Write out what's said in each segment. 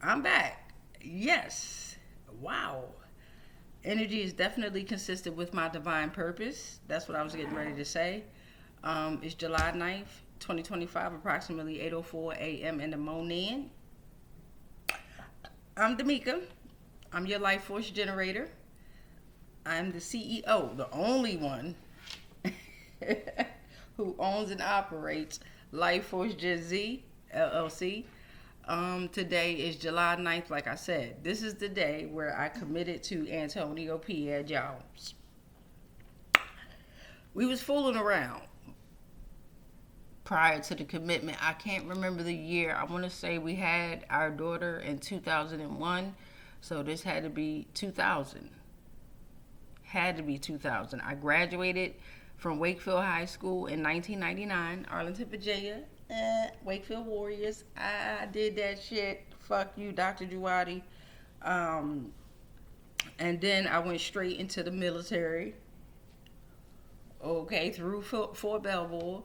I'm back. Yes. Wow. Energy is definitely consistent with my divine purpose. That's what I was getting ready to say. It's July 9th, 2025, approximately 8:04 a.m. in the morning. I'm Damika. I'm your life force generator. I'm the CEO, the only one who owns and operates Life Force Gen Z LLC. Today is July 9th, like I said. This is the day where I committed to Antonio Pierre Jones. We was fooling around prior to the commitment. I can't remember the year. I want to say we had our daughter in 2001, so this had to be 2000. Had to be 2000. I graduated from Wakefield High School in 1999, Arlington, Virginia. Wakefield Warriors. I did that shit. Fuck you, Dr. Juwadi. And then I went straight into the military. Okay, through Fort Belvoir.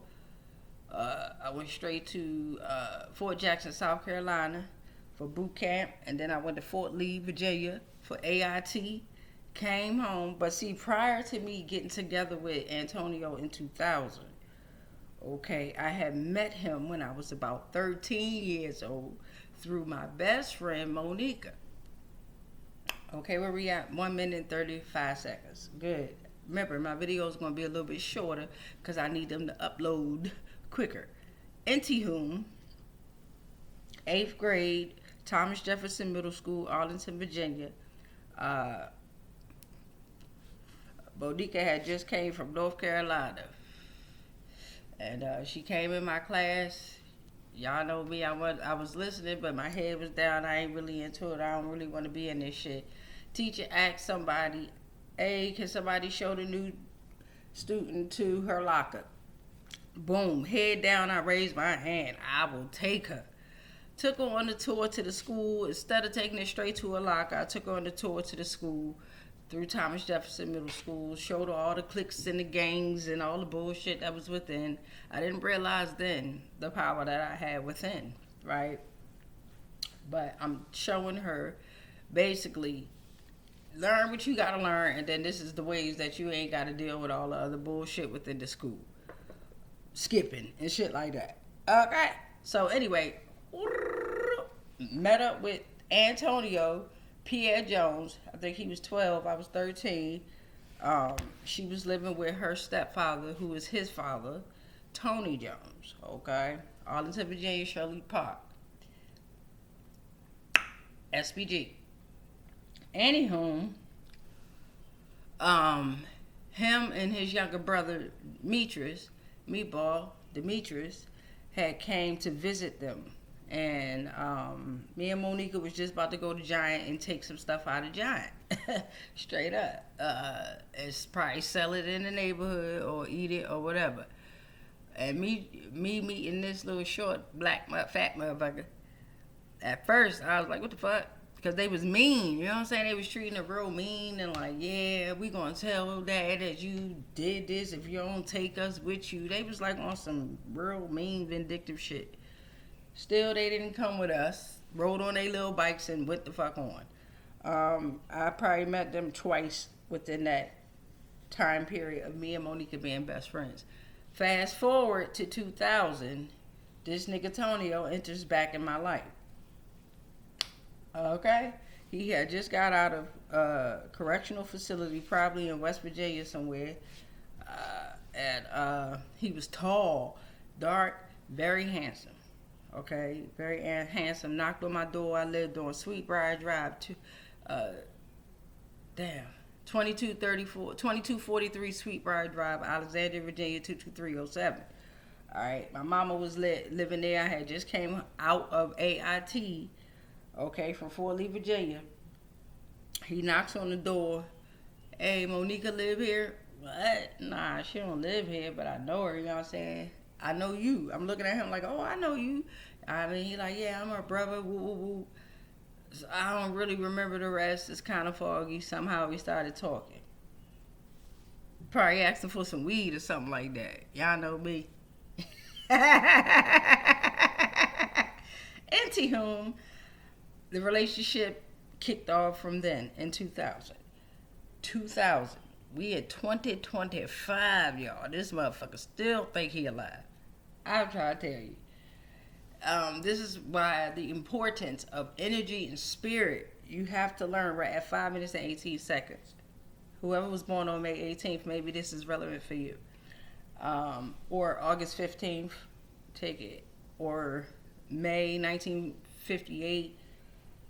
I went straight to Fort Jackson, South Carolina for boot camp. And then I went to Fort Lee, Virginia for AIT. Came home. But see, prior to me getting together with Antonio in 2000, okay, I had met him when I was about 13 years old through my best friend, Monica. Okay, where we at? 1 minute and 35 seconds. Good. Remember, my video is going to be a little bit shorter because I need them to upload quicker. Anywhom, 8th grade, Thomas Jefferson Middle School, Arlington, Virginia. Monica had just came from North Carolina. And she came in my class. Y'all know me. I was listening, but my head was down. I ain't really into it. I don't really want to be in this shit. Teacher asked somebody, "Hey, can somebody show the new student to her locker?" Boom, head down. I raised my hand. I will take her. Took her on the tour to the school. Instead of taking her straight to her locker, I took her on the tour to the school through Thomas Jefferson Middle School, showed her all the cliques and the gangs and all the bullshit that was within. I didn't realize then the power that I had within, right? But I'm showing her basically learn what you gotta learn, and then this is the ways that you ain't gotta deal with all the other bullshit within the school. Skipping and shit like that. Okay? So anyway, met up with Antonio Pierre Jones. I think he was 12. I was 13. She was living with her stepfather, who is his father, Tony Jones. Okay, Arlington, Virginia, Shirley Park, SPG. Anywho, him and his younger brother Demetrius, had came to visit them. And me and Monica was just about to go to Giant and take some stuff out of Giant. Straight up. It's probably sell it in the neighborhood or eat it or whatever. And me meeting this little short, black, fat motherfucker. At first, I was like, what the fuck? Because they was mean, you know what I'm saying? They was treating her real mean and like, yeah, we gonna tell dad that you did this if you don't take us with you. They was like on some real mean, vindictive shit. Still, they didn't come with us. Rode on their little bikes and went the fuck on. I probably met them twice within that time period of me and Monica being best friends. Fast forward to 2000, this nigga Tonio enters back in my life. Okay? He had just got out of a correctional facility, probably in West Virginia somewhere. And he was tall, dark, very handsome. Okay, very handsome. Knocked on my door. I lived on Sweetbriar Drive. 2243 Sweetbriar Drive, Alexandria, Virginia, 22307. All right, my mama was living there. I had just came out of AIT, okay, from Fort Lee, Virginia. He knocks on the door. Hey, Monica live here? What? Nah, she don't live here, but I know her, you know what I'm saying? I know you. I'm looking at him like, oh, I know you. I mean, he like, yeah, I'm her brother. Woo, woo, woo. So I don't really remember the rest. It's kind of foggy. Somehow we started talking. Probably asking for some weed or something like that. Y'all know me. Anywho, The relationship kicked off from then in 2000. 2000. We at 2025, y'all. This motherfucker still think he alive. I'm trying to tell you. This is why the importance of energy and spirit. You have to learn right at 5 minutes and 18 seconds. Whoever was born on May 18th, maybe this is relevant for you. Or August 15th, take it. Or May 1958,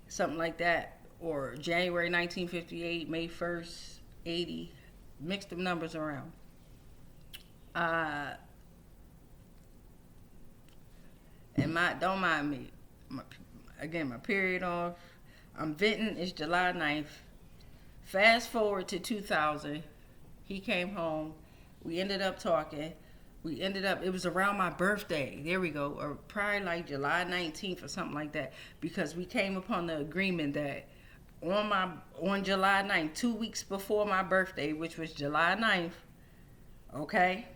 something like that. Or January 1958, May 1st, 80. Mix them numbers around. And don't mind me. My period off. I'm venting. It's July 9th. Fast forward to 2000. He came home. We ended up talking. It was around my birthday. There we go. Or probably like July 19th or something like that. Because we came upon the agreement that on July 9th, 2 weeks before my birthday, which was July 9th, okay,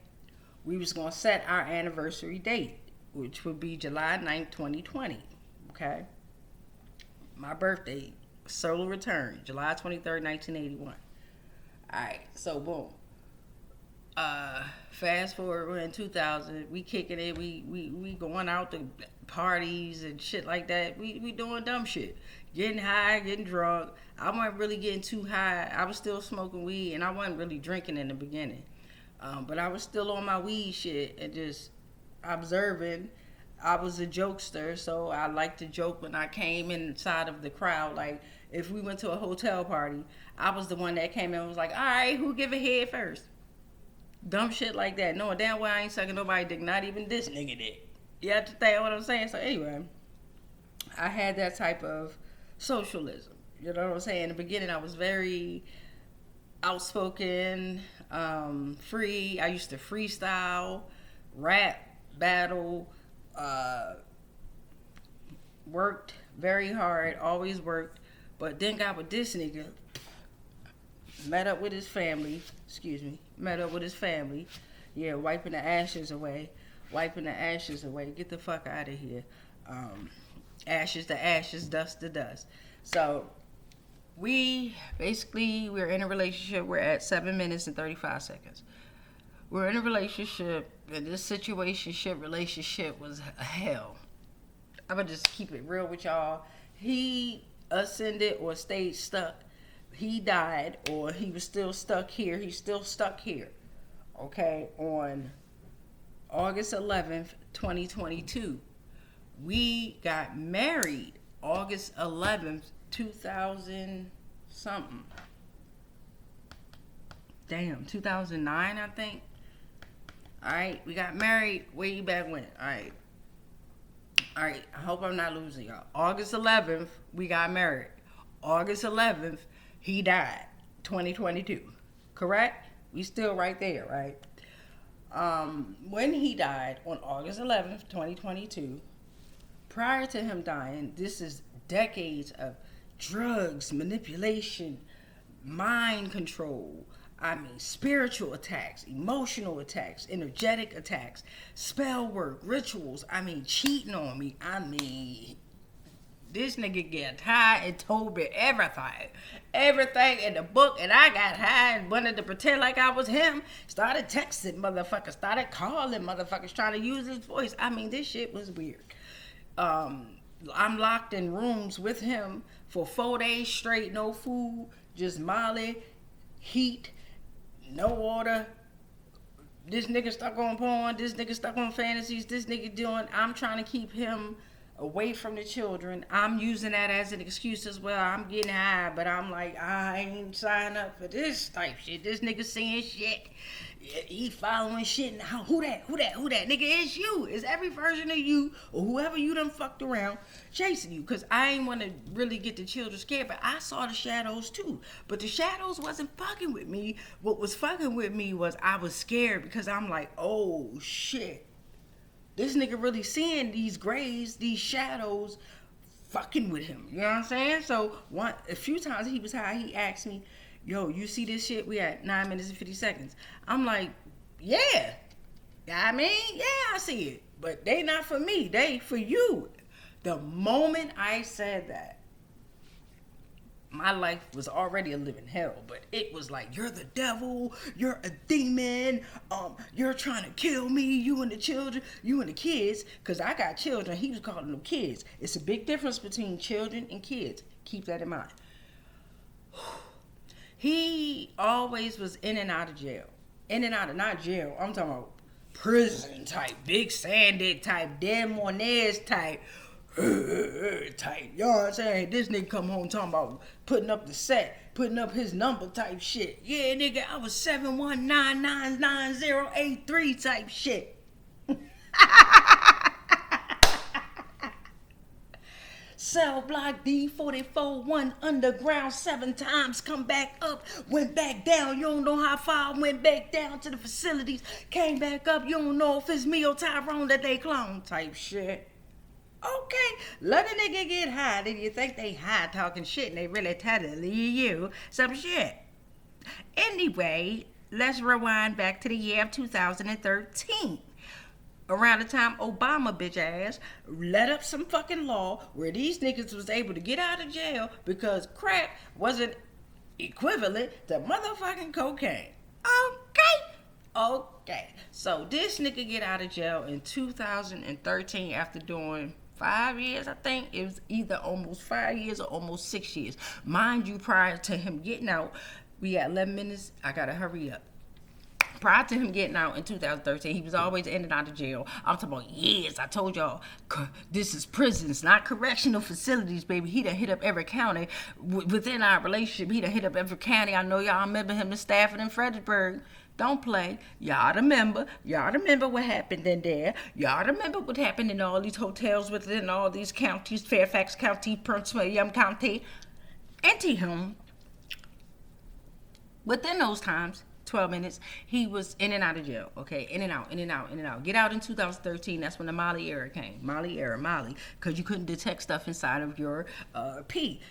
we was going to set our anniversary date, which would be July 9th, 2020, okay? My birthday, solar return, July 23rd, 1981. All right, so boom. Fast forward, we're in 2000. We kicking it. We going out to parties and shit like that. We doing dumb shit. Getting high, getting drunk. I wasn't really getting too high. I was still smoking weed, and I wasn't really drinking in the beginning. But I was still on my weed shit and just observing. I was a jokester, so I liked to joke when I came inside of the crowd. Like, if we went to a hotel party, I was the one that came in and was like, all right, who give a head first? Dumb shit like that. Knowing damn well I ain't sucking nobody dick, not even this nigga dick. You understand what I'm saying? So anyway, I had that type of socialism. You know what I'm saying? In the beginning, I was very outspoken, free. I used to freestyle, rap, battle, worked very hard, always worked, but then got with this nigga, met up with his family, yeah, wiping the ashes away, get the fuck out of here, ashes to ashes, dust to dust. So we're in a relationship. We're at 7 minutes and 35 seconds. We're in a relationship, and this relationship was hell. I'm gonna just keep it real with y'all. He ascended or stayed stuck. He died, or he was still stuck here. He's still stuck here. Okay, on August 11th, 2022. We got married August 11th, 2000 something. Damn, 2009, I think. Alright, we got married way back when. Alright, I hope I'm not losing y'all. August 11th, we got married. August 11th, he died. 2022. Correct? We still right there, right? When he died on August 11th, 2022, prior to him dying, this is decades of drugs, manipulation, mind control, spiritual attacks, emotional attacks, energetic attacks, spell work, rituals, cheating on me. This nigga get high and told me everything in the book, and I got high and wanted to pretend like I was him. Started texting motherfuckers, started calling motherfuckers, trying to use his voice. This shit was weird. I'm locked in rooms with him for 4 days straight, no food, just Molly, heat, no water. This nigga stuck on porn, this nigga stuck on fantasies, I'm trying to keep him away from the children. I'm using that as an excuse as well. I'm getting high, but I'm like, I ain't signed up for this type shit. This nigga saying shit. He following shit. Now, who that? Nigga, it's you. It's every version of you or whoever you done fucked around chasing you. Because I ain't want to really get the children scared, but I saw the shadows too. But the shadows wasn't fucking with me. What was fucking with me was I was scared because I'm like, oh shit. This nigga really seeing these grays, these shadows, fucking with him. You know what I'm saying? So a few times he was high, he asked me, yo, you see this shit? We at 9 minutes and 50 seconds. I'm like, yeah. Yeah, I see it. But they not for me. They for you. The moment I said that, my life was already a living hell, but it was like, you're the devil, you're a demon, you're trying to kill me, you and the children, you and the kids, because I got children. He was calling them kids. It's a big difference between children and kids. Keep that in mind. He always was in and out of jail. In and out of, not jail, I'm talking about prison type, Big Sandy type, Dan Monez type, type, you know what I'm saying? This nigga come home talking about putting up the set, putting up his number type shit. Yeah, nigga, I was 719999083 type shit. Cell block D44, 1 underground 7 times, come back up, went back down. You don't know how far I went back down to the facilities, came back up. You don't know if it's me or Tyrone that they clone type shit. Okay, let a nigga get high, then you think they high talking shit and they really telling you some shit. Anyway, let's rewind back to the year of 2013. Around the time Obama bitch ass let up some fucking law where these niggas was able to get out of jail because crack wasn't equivalent to motherfucking cocaine. Okay. So this nigga get out of jail in 2013 after doing 5 years, I think. It was either almost 5 years or almost 6 years. Mind you, prior to him getting out, we got 11 minutes. I gotta hurry up. Prior to him getting out in 2013, he was always in and out of jail. I'm talking about years. I told y'all, this is prisons, not correctional facilities, baby. He done hit up every county within our relationship. He done hit up every county. I know y'all remember him in Stafford and Fredericksburg. Don't play. Y'all remember what happened in there. Y'all remember what happened in all these hotels within all these counties, Fairfax County, Prince William County, and T-Home. Within those times, 12 minutes, he was in and out of jail. Okay, in and out. Get out in 2013. That's when the Molly era came. Molly, because you couldn't detect stuff inside of your pee.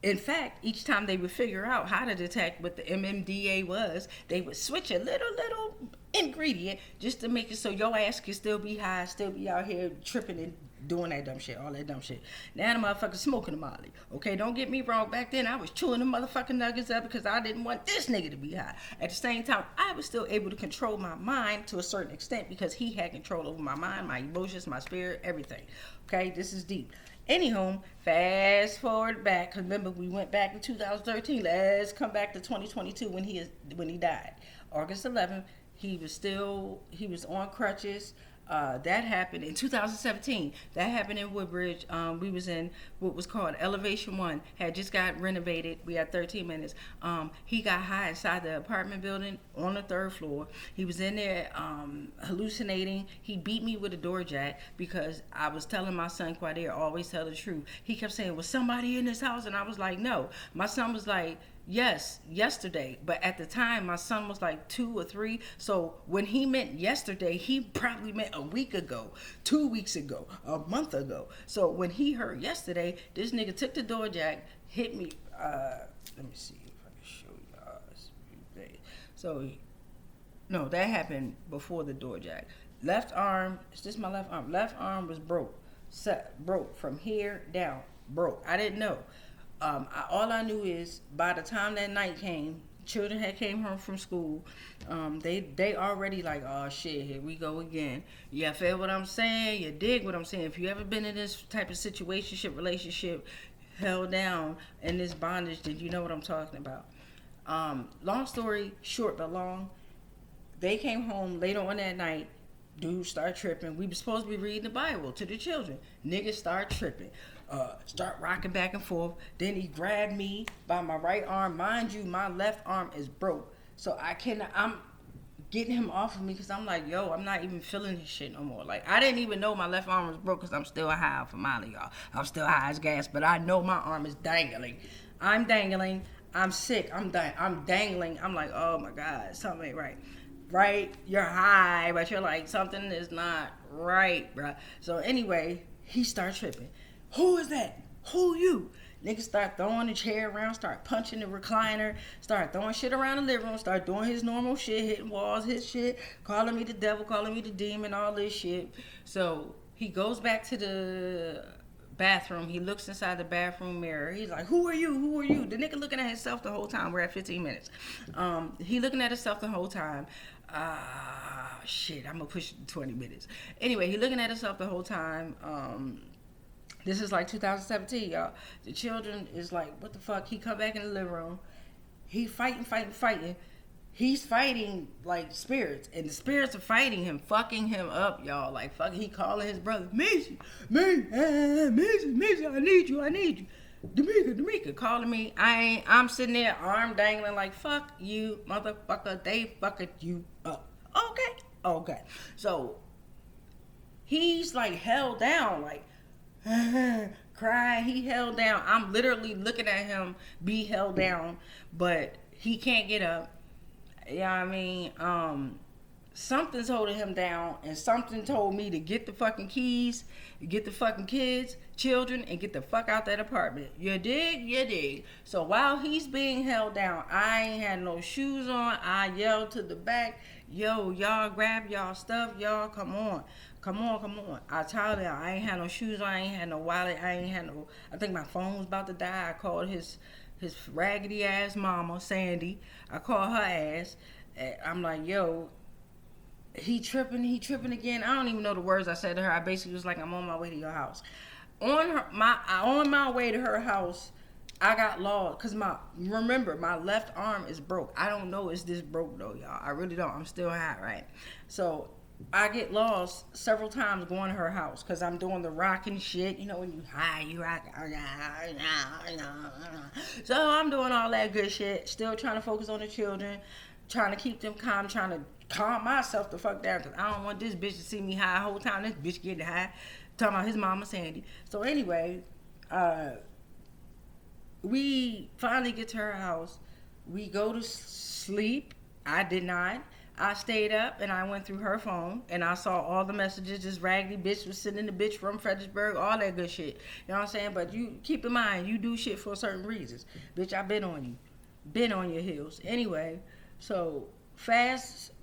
In fact, each time they would figure out how to detect what the MMDA was, they would switch a little ingredient just to make it so your ass can still be high, still be out here tripping and doing that dumb shit, all that dumb shit. Now the motherfucker smoking the Molly. Okay, don't get me wrong. Back then, I was chewing the motherfucking nuggets up because I didn't want this nigga to be high. At the same time, I was still able to control my mind to a certain extent because he had control over my mind, my emotions, my spirit, everything. Okay, this is deep. Anywho, fast forward back. Remember, we went back in 2013. Let's come back to 2022 when he died. August 11th. He was on crutches. That happened in 2017. That happened in Woodbridge. We was in what was called Elevation 1. Had just got renovated. We had 13 minutes. He got high inside the apartment building on the 3rd floor. He was in there hallucinating. He beat me with a door jack because I was telling my son, Quadir, always tell the truth. He kept saying, was somebody in this house? And I was like, no. My son was like, yes, yesterday. But at the time, my son was like 2 or 3. So when he meant yesterday, he probably meant a week ago, 2 weeks ago, a month ago. So when he heard yesterday, this nigga took the door jack, hit me. Let me see if I can show y'all. So, no, that happened before the door jack. Left arm, is this my left arm? Left arm was broke. Broke from here down. Broke. I didn't know. All I knew is by the time that night came, children had came home from school. They already like, oh shit, here we go again. You feel what I'm saying? You dig what I'm saying? If you ever been in this type of relationship, held down in this bondage, then you know what I'm talking about. Long story short but long, they came home later on that night. Dude start tripping. We were supposed to be reading the Bible to the children. Niggas start tripping. Start rocking back and forth. Then he grabbed me by my right arm. Mind you, my left arm is broke. So I'm getting him off of me because I'm like, yo, I'm not even feeling this shit no more. Like, I didn't even know my left arm was broke because I'm still high for Molly, y'all. I'm still high as gas, but I know my arm is dangling. I'm dangling. I'm sick. I'm dangling. I'm like, oh my God, something ain't right. Right? You're high, but you're like, something is not right, bruh. So anyway, he starts tripping. Who is that? Who you? Niggas start throwing the chair around, start punching the recliner, start throwing shit around the living room, start doing his normal shit, hitting walls, his shit, calling me the devil, calling me the demon, all this shit. So he goes back to the bathroom. He looks inside the bathroom mirror. He's like, who are you? Who are you? The nigga looking at himself the whole time. We're at 15 minutes. He looking at himself the whole time. Shit, I'm gonna push it to 20 minutes. Anyway, he looking at himself the whole time. This is like 2017, y'all. The children is like, what the fuck? He come back in the living room. He fighting. He's fighting like spirits, and the spirits are fighting him, fucking him up, y'all. Like fucking, he calling his brother, Missy, I need you. D'Amica, calling me. I'm sitting there, arm dangling, like fuck you, motherfucker. They fucking you up. Okay. So he's like held down, like crying. He held down. I'm literally looking at him be held down, but he can't get up. You know what I mean? Something's holding him down, and something told me to get the fucking keys, get the fucking kids, children, and get the fuck out that apartment. You dig? So while he's being held down, I ain't had no shoes on. I yelled to the back, yo, y'all grab y'all stuff, y'all, come on. I told him I ain't had no shoes on, I ain't had no wallet, I think my phone was about to die. I called his raggedy ass mama, Sandy. I called her ass. And I'm like, yo, he tripping again. I don't even know the words I said to her. I basically was like, I'm on my way to your house. On my way to her house, I got lost because my left arm is broke. I don't know it's this broke though, y'all. I really don't. I'm still high, right? So I get lost several times going to her house because I'm doing the rocking shit. You know, when you high, you rock. So I'm doing all that good shit. Still trying to focus on the children, trying to keep them calm, trying to calm myself the fuck down because I don't want this bitch to see me high the whole time. This bitch getting high. Talking about his mama, Sandy. So anyway, we finally get to her house. We go to sleep. I did not. I stayed up and I went through her phone and I saw all the messages. This raggedy bitch was sitting in the bitch from Fredericksburg, all that good shit. You know what I'm saying? But you keep in mind, you do shit for certain reasons. Bitch, I been on you. Been on your heels. Anyway, so let's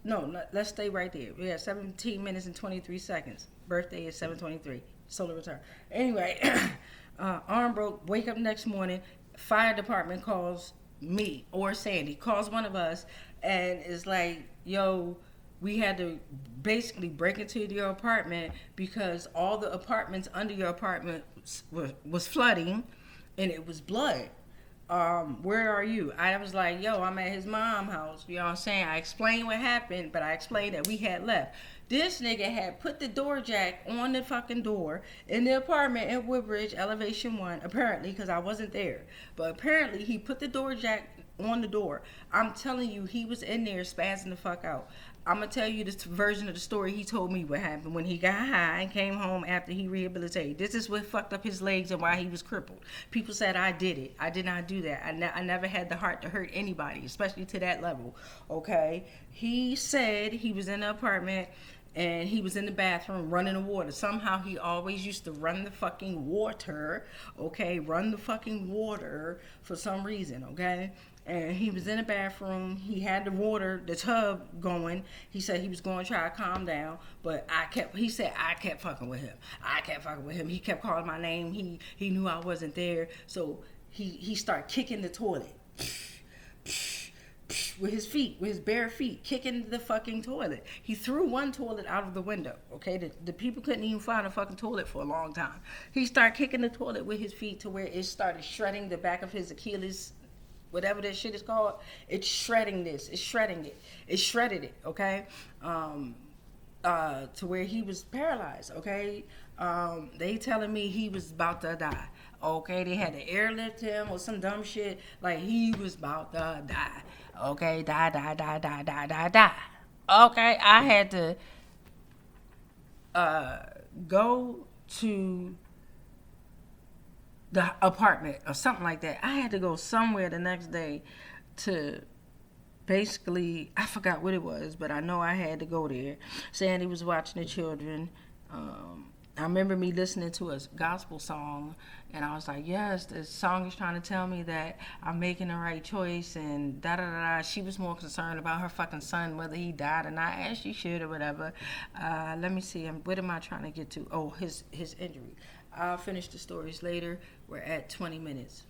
stay right there. We have 17 minutes and 23 seconds. Birthday is 7:23. Solar return. Anyway, arm broke, wake up next morning, fire department calls me or Sandy, calls one of us, and it's like, yo, we had to basically break into your apartment because all the apartments under your apartment was flooding and it was blood. Where are you? I was like, yo, I'm at his mom's house. You know what I'm saying? I explained what happened, but I explained that we had left. This nigga had put the door jack on the fucking door in the apartment at Woodbridge, Elevation 1, apparently, because I wasn't there. But apparently, he put the door jack on the door. I'm telling you, he was in there spazzing the fuck out. I'm going to tell you this version of the story he told me what happened when he got high and came home after he rehabilitated. This is what fucked up his legs and why he was crippled. People said I did it. I did not do that. I never had the heart to hurt anybody, especially to that level, okay? He said he was in the apartment and he was in the bathroom running the water. Somehow he always used to run the fucking water, okay? Run the fucking water for some reason, okay? And he was in the bathroom. He had the water, the tub going. He said he was going to try to calm down, but he said I kept fucking with him. He kept calling my name. He knew I wasn't there. So he started kicking the toilet. With his feet, with his bare feet, kicking the fucking toilet. He threw one toilet out of the window, okay? The people couldn't even find a fucking toilet for a long time. He started kicking the toilet with his feet to where it started shredding the back of his Achilles, whatever that shit is called. It's shredding this. It's shredding it. It shredded it, okay? To where he was paralyzed, okay? They telling me he was about to die, okay? They had to airlift him or some dumb shit. Like, he was about to die. Okay, die. Okay, I had to go to the apartment or something like that. I had to go somewhere the next day to basically, I forgot what it was, but I know I had to go there. Sandy was watching the children. I remember me listening to a gospel song, and I was like, yes, this song is trying to tell me that I'm making the right choice, and da-da-da-da. She was more concerned about her fucking son, whether he died or not, as she should or whatever. Let me see, what am I trying to get to? Oh, his injury. I'll finish the stories later. We're at 20 minutes.